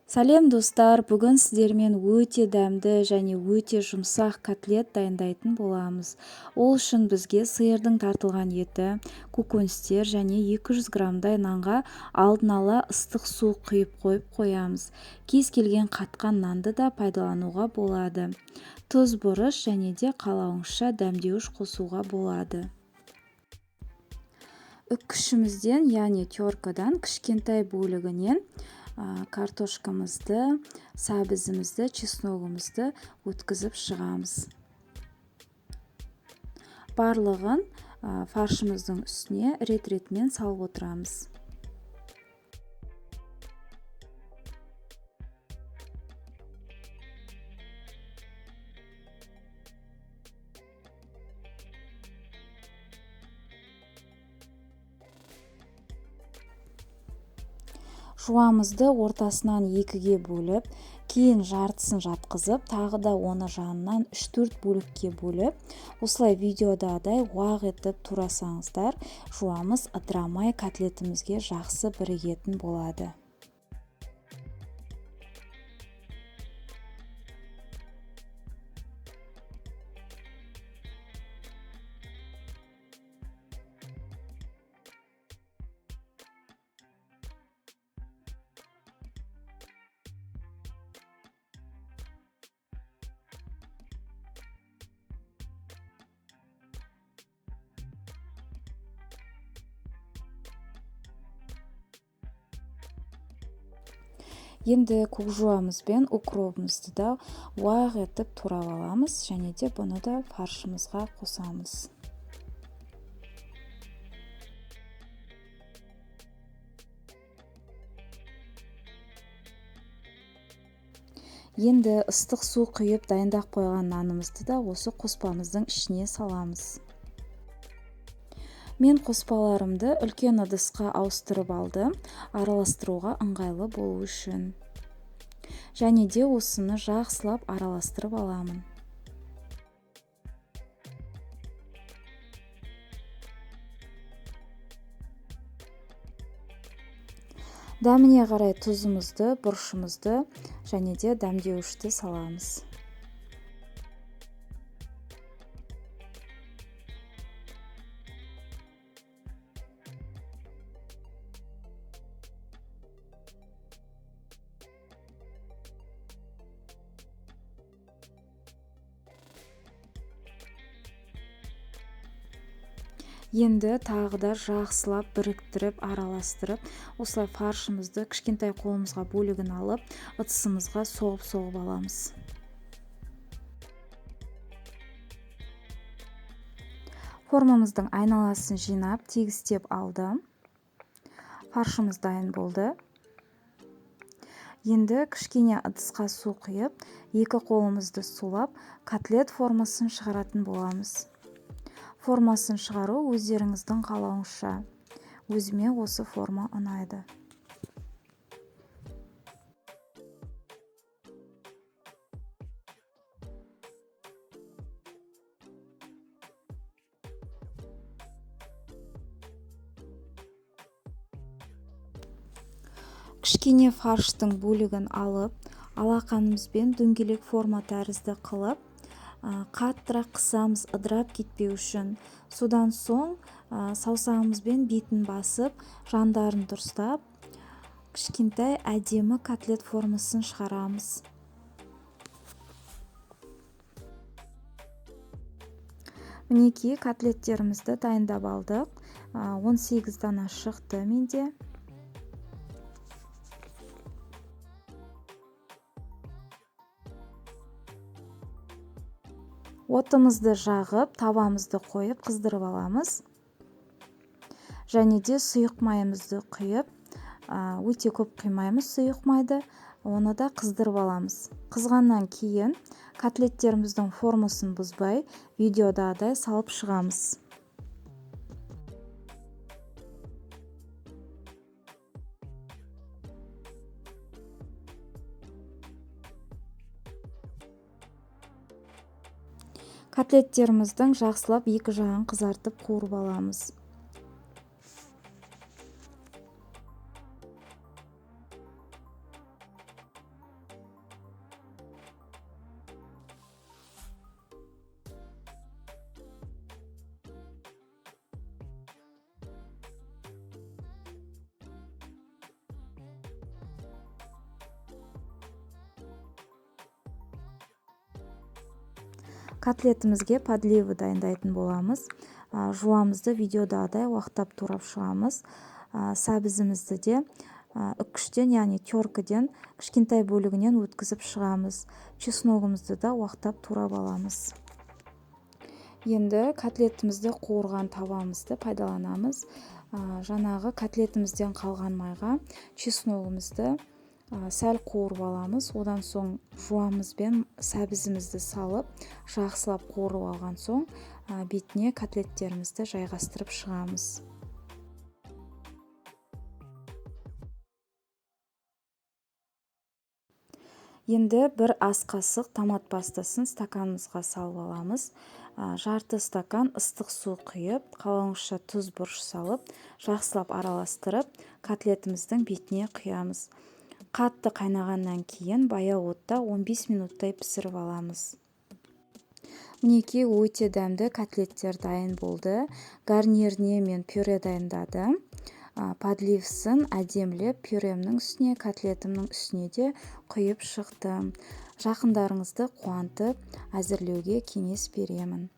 Сәлем достар, бүгін сіздермен өте дәмді және өте жұмсақ котлет дайындайтын боламыз. Ол үшін бізге сиырдың тартылған еті, көкөністер және 200 граммдай нанға алдын ала ыстық су құйып қоямыз. Кез келген қатқан нанды да пайдалануға болады. Тұз, бұрыш және де қалауыңызша дәмдеуіш қосуға болады. Үккішімізден, яғни теркадан кішкентай бөлігінен картошкамызды, сәбізімізді, чесногымызды өткізіп шығамыз. Барлығын фаршымыздың үстіне рет-ретімен салып отырамыз. Жуамызды ортасынан екіге бөліп, кейін жартысын жатқызып, тағы да оны жанынан 3-4 бөлікке бөліп, осылай видеодағыдай уақ етіп турасаңыздар, жуамыз ыдырамай котлетімізге жақсы бірігетін болады. Енді көкжуамыз бен укропымызды да уақ етіп турап аламыз және де бұны да фаршымызға қосамыз. Енді ыстық су құйып дайындап қойған нанымызды да осы қоспамыздың ішіне саламыз. Мен қоспаларымды үлкен ыдысқа ауыстырып алдым, араластыруға ыңғайлы болу үшін. Және де осыны жақсылап араластырып аламын. Дәміне қарай тұзымызды, бұрышымызды және де дәмдеуішті саламыз. Енді тағы да жақсылап біріктіріп, араластырып, осылай фаршымызды кішкентай қолымызға бөлігін алып, ыдысымызға соғып аламыз. Формамыздың айналасын жинап, тегістеп алдым. Фаршымыз дайын болды. Енді кішкене ыдысқа су құйып, екі қолымызды сулап, котлет формасын шығаратын боламыз. Формасын шығару өздеріңіздің қалауыңызша. Өзіме осы форма ұнайды. Кішкене фарштың бөлігін алып, алақанымызбен дөңгелек форма тәрізді қылып, қаттырақ қысамыз ыдырап кетпеу үшін. Содан соң саусағымызбен бетін басып, жандарын дұрыстап, кішкентай әдемі котлет формасын шығарамыз. Мінекей котлеттерімізді дайындап алдық. 18 дана шықты менде. Отымызды жағып, табамызды қойып, қыздырып аламыз. Және де сұйық майымызды құйып, өте көп құймаймыз сұйық майды, оны да қыздырып аламыз. Қызғаннан кейін котлеттеріміздің формасын бұзбай, видеодағыдай салып шығамыз. Котлеттеріміздің жақсылап екі жағын қызартып қуырып аламыз. Котлетімізге подливы дайындайтын боламыз. Жуамызды видеодағыдай уақыттап турап шығамыз. Сәбізімізді де үккіштен, яғни теркіден кішкентай бөлігінен өткізіп шығамыз. Чесногымызды да уақыттап турап аламыз. Енді котлетімізді қуырған тавамызды пайдаланамыз. Жаңағы котлетімізден қалған майға чесногымызды сәл қуырып аламыз. Одан соң жуамыз бен сәбізімізді салып, жақсылап қуырып алған соң бетіне котлеттерімізді жайғастырып шығамыз. Енді бір ас қасық томат пастасын стаканымызға салып аламыз. Жарты стакан ыстық су құйып, қалауынша тұз бұрыш салып, жақсылап араластырып, котлетіміздің бетіне құямыз. Қатты қайнағаннан кейін баяу отта 15 минуттай пісіріп аламыз. Мінекей өте дәмді котлеттер дайын болды. Гарниріне мен пюре дайындадым. Подливсын әдемлеп пюремнің үстіне, котлетімнің үстіне де құйып шықтым. Жақындарыңызды қуантып әзірлеуге кеңес беремін.